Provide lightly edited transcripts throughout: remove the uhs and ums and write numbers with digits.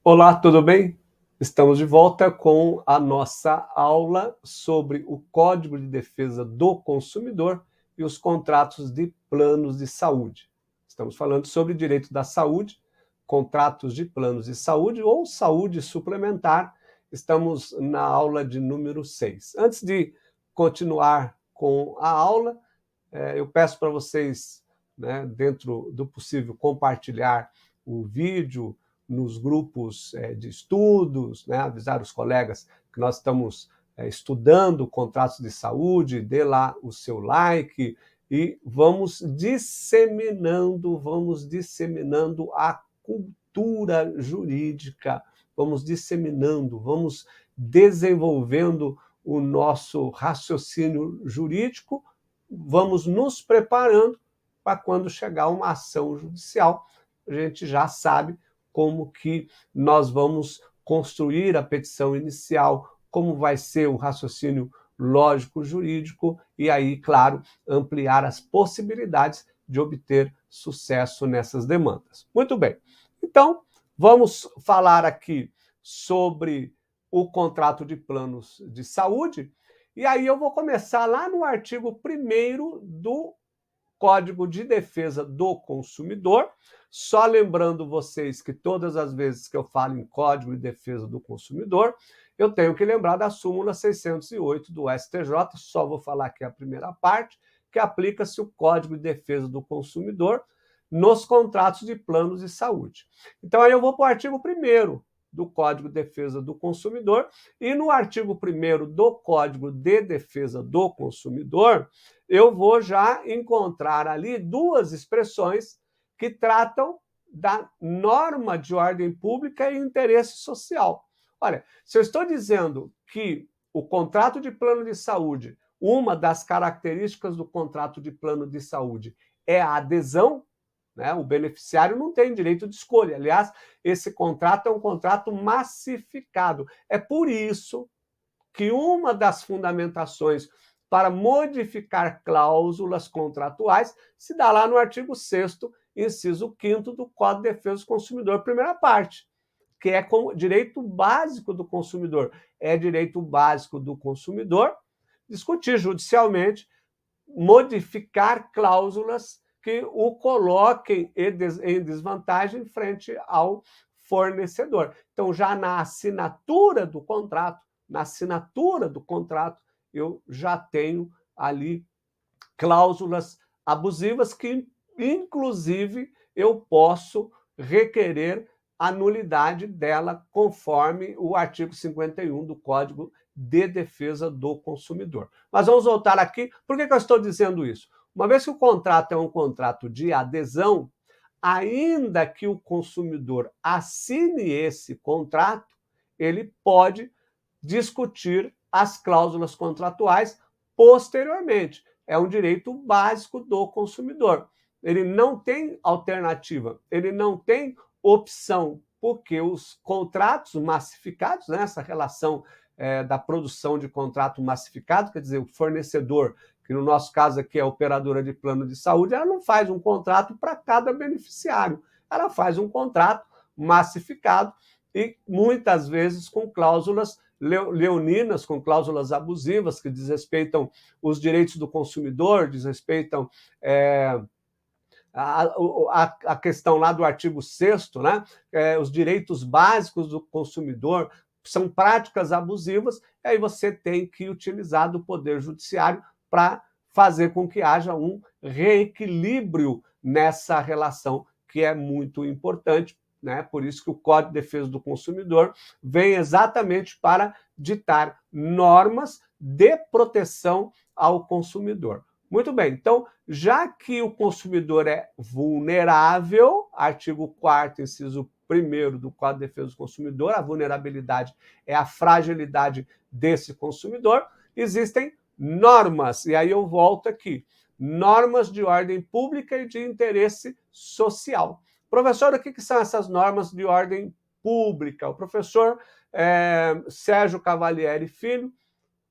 Olá, tudo bem? Estamos de volta com a nossa aula sobre o Código de Defesa do Consumidor e os contratos de planos de saúde. Estamos falando sobre direito da saúde, contratos de planos de saúde ou saúde suplementar. Estamos na aula de número 6. Antes de continuar com a aula, eu peço para vocês, né, dentro do possível, compartilhar o vídeo nos grupos de estudos, né, avisar os colegas que nós estamos estudando contratos de saúde, dê lá o seu like e vamos disseminando a cultura jurídica, vamos desenvolvendo o nosso raciocínio jurídico, vamos nos preparando para quando chegar uma ação judicial, a gente já sabe como que nós vamos construir a petição inicial, como vai ser o raciocínio lógico-jurídico e aí, claro, ampliar as possibilidades de obter sucesso nessas demandas. Muito bem. Então, vamos falar aqui sobre o contrato de planos de saúde, e aí eu vou começar lá no artigo 1º do Código de Defesa do Consumidor, só lembrando vocês que todas as vezes que eu falo em Código de Defesa do Consumidor, eu tenho que lembrar da súmula 608 do STJ, só vou falar aqui a primeira parte, que aplica-se o Código de Defesa do Consumidor nos contratos de planos de saúde. Então aí eu vou para o artigo 1º do Código de Defesa do Consumidor, e no artigo 1º do Código de Defesa do Consumidor, eu vou já encontrar ali duas expressões que tratam da norma de ordem pública e interesse social. Olha, se eu estou dizendo que o contrato de plano de saúde, uma das características do contrato de plano de saúde é a adesão, né? O beneficiário não tem direito de escolha. Aliás, esse contrato é um contrato massificado. É por isso que uma das fundamentações para modificar cláusulas contratuais se dá lá no artigo 6º, inciso 5º do Código de Defesa do Consumidor, primeira parte, que é com direito básico do consumidor. É direito básico do consumidor discutir judicialmente, modificar cláusulas que o coloquem em desvantagem frente ao fornecedor. Então, já na assinatura do contrato, eu já tenho ali cláusulas abusivas que, inclusive, eu posso requerer a nulidade dela conforme o artigo 51 do Código de Defesa do Consumidor. Mas vamos voltar aqui. Por que eu estou dizendo isso? Uma vez que o contrato é um contrato de adesão, ainda que o consumidor assine esse contrato, ele pode discutir as cláusulas contratuais posteriormente. É um direito básico do consumidor. Ele não tem alternativa, ele não tem opção, porque os contratos massificados, né, essa relação da produção de contrato massificado, quer dizer, o fornecedor, que no nosso caso aqui é a operadora de plano de saúde, ela não faz um contrato para cada beneficiário, ela faz um contrato massificado e muitas vezes com cláusulas leoninas, com cláusulas abusivas que desrespeitam os direitos do consumidor, desrespeitam a questão lá do artigo 6º, né? Os direitos básicos do consumidor, são práticas abusivas, e aí você tem que utilizar do Poder Judiciário para fazer com que haja um reequilíbrio nessa relação, que é muito importante, né? Por isso que o Código de Defesa do Consumidor vem exatamente para ditar normas de proteção ao consumidor. Muito bem, então, já que o consumidor é vulnerável, artigo 4º, inciso 1º do Código de Defesa do Consumidor, a vulnerabilidade é a fragilidade desse consumidor, existem normas, e aí eu volto aqui, normas de ordem pública e de interesse social. Professor, o que são essas normas de ordem pública? O professor Sérgio Cavalieri Filho,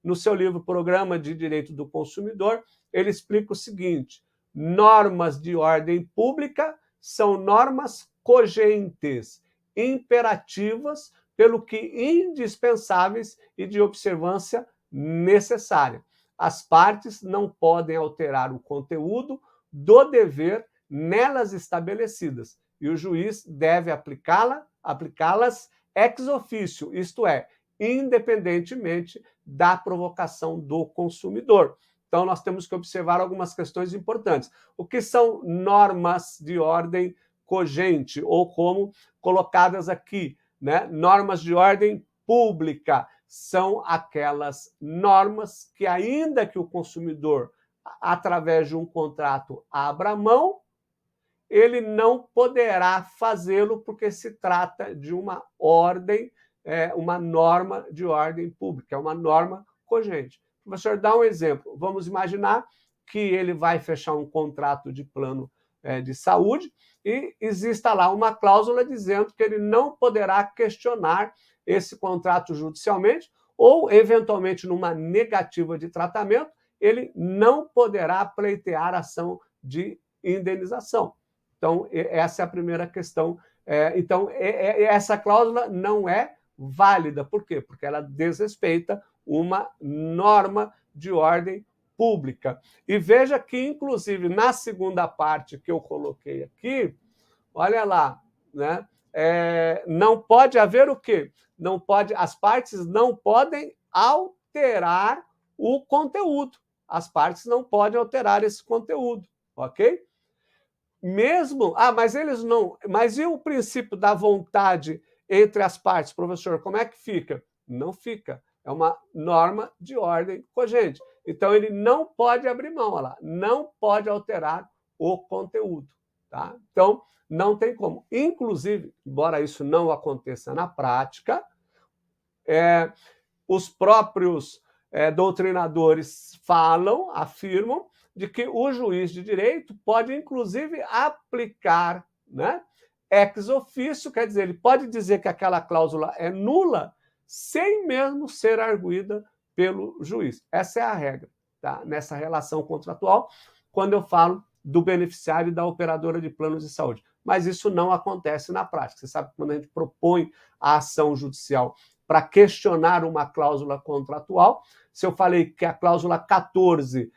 no seu livro Programa de Direito do Consumidor, ele explica o seguinte: normas de ordem pública são normas cogentes, imperativas, pelo que indispensáveis e de observância necessária. As partes não podem alterar o conteúdo do dever nelas estabelecidas, e o juiz deve aplicá-las ex officio, isto é, independentemente da provocação do consumidor. Então, nós temos que observar algumas questões importantes. O que são normas de ordem cogente, ou como colocadas aqui, né? Normas de ordem pública são aquelas normas que, ainda que o consumidor, através de um contrato, abra mão, ele não poderá fazê-lo porque se trata de uma ordem, uma norma de ordem pública, é uma norma cogente. Professor, dá um exemplo. Vamos imaginar que ele vai fechar um contrato de plano de saúde e exista lá uma cláusula dizendo que ele não poderá questionar esse contrato judicialmente ou, eventualmente, numa negativa de tratamento, ele não poderá pleitear ação de indenização. Então, essa é a primeira questão. Então, essa cláusula não é válida. Por quê? Porque ela desrespeita uma norma de ordem pública. E veja que, inclusive, na segunda parte que eu coloquei aqui, olha lá, né? Não pode haver o quê? Não pode, as partes não podem alterar o conteúdo. As partes não podem alterar esse conteúdo, ok? Mesmo, mas eles não, mas e o princípio da vontade entre as partes, professor, como é que fica? Não fica, é uma norma de ordem cogente. Então, ele não pode abrir mão, olha lá, não pode alterar o conteúdo, tá? Então, não tem como. Inclusive, embora isso não aconteça na prática, os próprios doutrinadores afirmam, de que o juiz de direito pode, inclusive, aplicar, né, ex officio, quer dizer, ele pode dizer que aquela cláusula é nula sem mesmo ser arguída pelo juiz. Essa é a regra, tá? Nessa relação contratual, quando eu falo do beneficiário e da operadora de planos de saúde. Mas isso não acontece na prática. Você sabe que quando a gente propõe a ação judicial para questionar uma cláusula contratual, se eu falei que a cláusula 14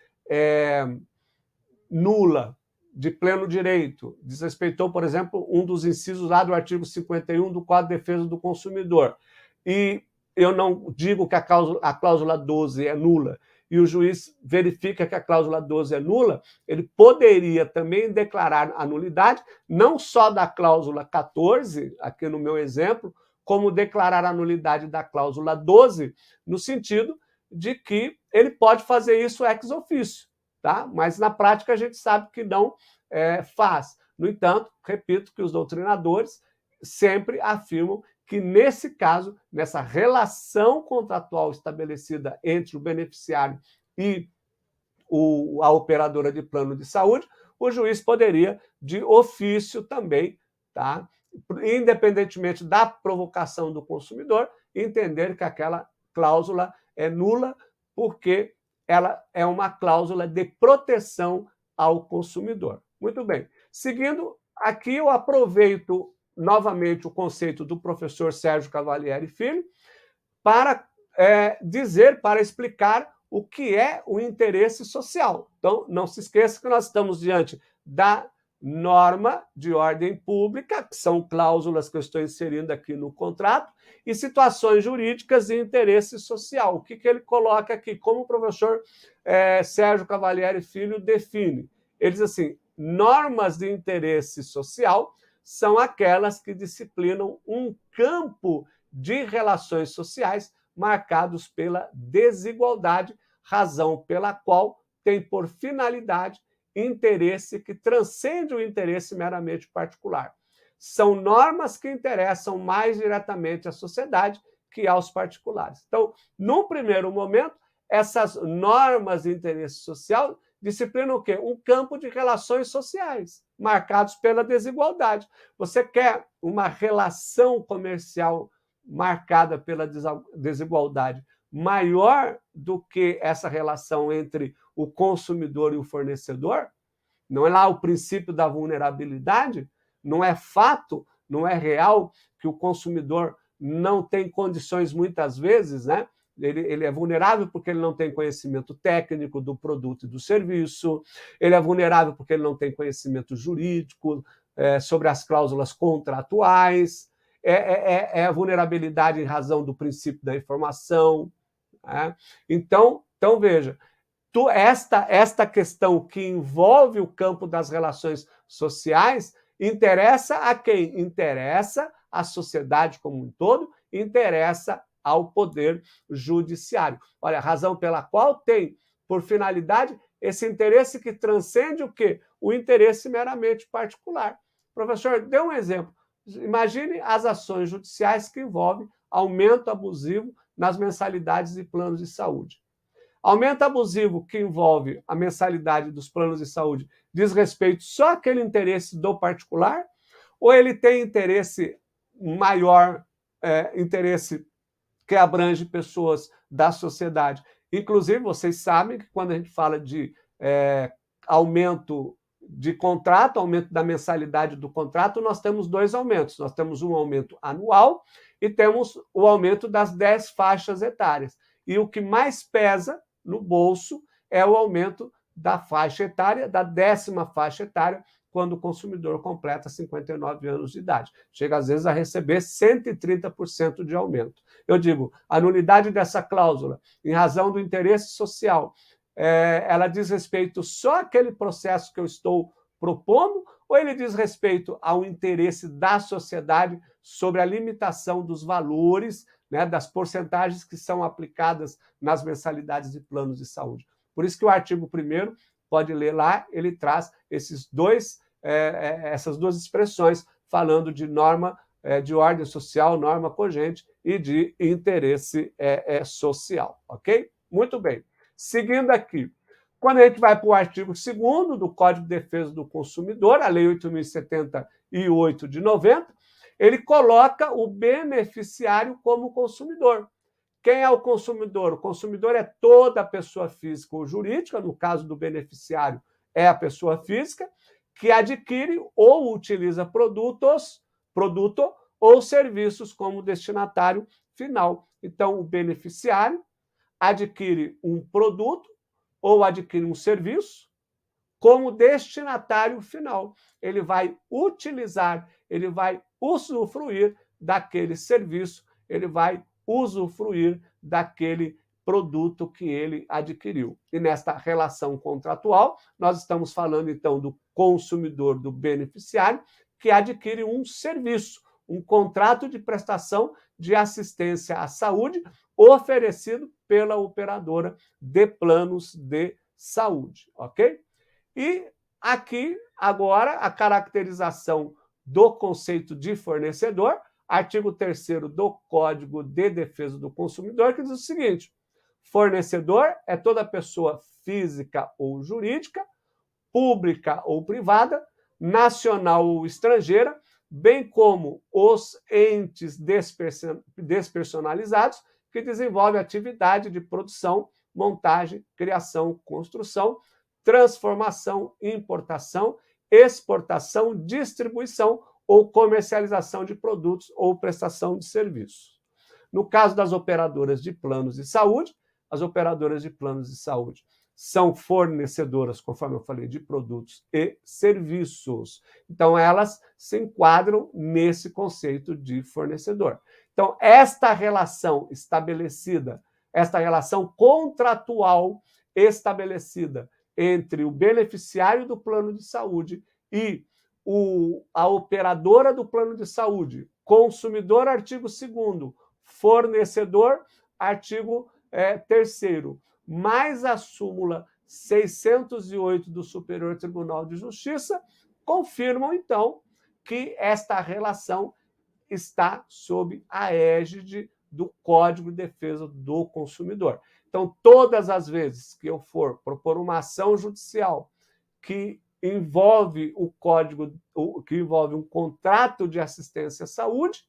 nula, de pleno direito, desrespeitou, por exemplo, um dos incisos lá do artigo 51 do Código de Defesa do Consumidor, e eu não digo que a cláusula 12 é nula, e o juiz verifica que a cláusula 12 é nula, ele poderia também declarar a nulidade, não só da cláusula 14, aqui no meu exemplo, como declarar a nulidade da cláusula 12, no sentido de que ele pode fazer isso ex officio, tá? Mas na prática a gente sabe que não faz. No entanto, repito que os doutrinadores sempre afirmam que, nesse caso, nessa relação contratual estabelecida entre o beneficiário e a operadora de plano de saúde, o juiz poderia, de ofício também, tá? Independentemente da provocação do consumidor, entender que aquela cláusula é nula, porque ela é uma cláusula de proteção ao consumidor. Muito bem. Seguindo, aqui eu aproveito novamente o conceito do professor Sérgio Cavalieri Filho para para explicar o que é o interesse social. Então, não se esqueça que nós estamos diante da norma de ordem pública, que são cláusulas que eu estou inserindo aqui no contrato, e situações jurídicas de interesse social. O que ele coloca aqui? Como o professor Sérgio Cavalieri Filho define? Ele diz assim: normas de interesse social são aquelas que disciplinam um campo de relações sociais marcados pela desigualdade, razão pela qual tem por finalidade interesse que transcende o interesse meramente particular. São normas que interessam mais diretamente à sociedade que aos particulares. Então, num primeiro momento, essas normas de interesse social disciplinam o quê? Um campo de relações sociais, marcados pela desigualdade. Você quer uma relação comercial marcada pela desigualdade maior do que essa relação entre o consumidor e o fornecedor? Não é lá o princípio da vulnerabilidade? Não é fato, não é real que o consumidor não tem condições muitas vezes, né? Ele é vulnerável porque ele não tem conhecimento técnico do produto e do serviço, ele é vulnerável porque ele não tem conhecimento jurídico sobre as cláusulas contratuais, é a vulnerabilidade em razão do princípio da informação. Né? Então, veja, esta questão que envolve o campo das relações sociais interessa a quem? Interessa à sociedade como um todo, interessa ao poder judiciário. Olha, a razão pela qual tem por finalidade esse interesse que transcende o quê? O interesse meramente particular. Professor, dê um exemplo. Imagine as ações judiciais que envolvem aumento abusivo nas mensalidades e planos de saúde. Aumento abusivo que envolve a mensalidade dos planos de saúde diz respeito só àquele interesse do particular? Ou ele tem interesse maior, interesse que abrange pessoas da sociedade? Inclusive, vocês sabem que quando a gente fala de aumento de contrato, aumento da mensalidade do contrato, nós temos dois aumentos. Nós temos um aumento anual e temos o aumento das 10 faixas etárias. E o que mais pesa no bolso é o aumento da faixa etária, da 10ª faixa etária, quando o consumidor completa 59 anos de idade. Chega, às vezes, a receber 130% de aumento. Eu digo, a nulidade dessa cláusula, em razão do interesse social, ela diz respeito só àquele processo que eu estou propondo, ou ele diz respeito ao interesse da sociedade sobre a limitação dos valores, né, das porcentagens que são aplicadas nas mensalidades de planos de saúde? Por isso que o artigo 1º, pode ler lá, ele traz essas duas expressões, falando de norma de ordem social, norma cogente, e de interesse social, ok? Muito bem. Seguindo aqui, quando a gente vai para o artigo 2º do Código de Defesa do Consumidor, a Lei 8.078 de 90, ele coloca o beneficiário como consumidor. Quem é o consumidor? O consumidor é toda pessoa física ou jurídica, no caso do beneficiário é a pessoa física, que adquire ou utiliza produto ou serviços como destinatário final. Então, o beneficiário adquire um produto ou adquire um serviço como destinatário final. Ele vai utilizar, ele vai usufruir daquele serviço, ele vai usufruir daquele produto que ele adquiriu. E nesta relação contratual, nós estamos falando, então, do consumidor, do beneficiário, que adquire um serviço, um contrato de prestação de assistência à saúde oferecido pela operadora de planos de saúde, ok? E aqui, agora, a caracterização do conceito de fornecedor, artigo 3º do Código de Defesa do Consumidor, que diz o seguinte: fornecedor é toda pessoa física ou jurídica, pública ou privada, nacional ou estrangeira, bem como os entes despersonalizados que desenvolvem atividade de produção, montagem, criação, construção, transformação, importação, exportação, distribuição ou comercialização de produtos ou prestação de serviços. No caso das operadoras de planos de saúde, as operadoras de planos de saúde são fornecedoras, conforme eu falei, de produtos e serviços. Então, elas se enquadram nesse conceito de fornecedor. Então, esta relação estabelecida, esta relação contratual estabelecida entre o beneficiário do plano de saúde e a operadora do plano de saúde, consumidor, artigo 2º, fornecedor, artigo 3º, mais a súmula 608 do Superior Tribunal de Justiça, confirmam, então, que esta relação está sob a égide do Código de Defesa do Consumidor. Então, todas as vezes que eu for propor uma ação judicial que envolve que envolve um contrato de assistência à saúde,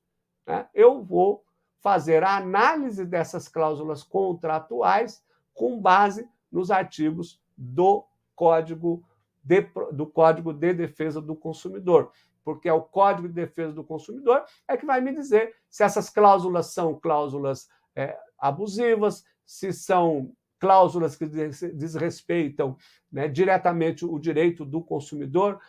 né, eu vou fazer a análise dessas cláusulas contratuais com base nos artigos do Código de Defesa do Consumidor, porque é o Código de Defesa do Consumidor, é que vai me dizer se essas cláusulas são cláusulas abusivas, se são cláusulas que desrespeitam, né, diretamente o direito do consumidor,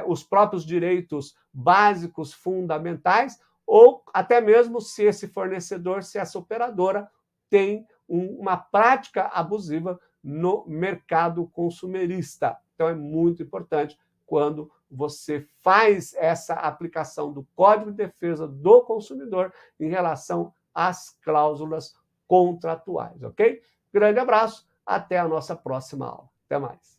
os próprios direitos básicos fundamentais, ou até mesmo se esse fornecedor, se essa operadora tem uma prática abusiva no mercado consumerista. Então, é muito importante quando você faz essa aplicação do Código de Defesa do Consumidor em relação às cláusulas contratuais, ok? Grande abraço, até a nossa próxima aula. Até mais.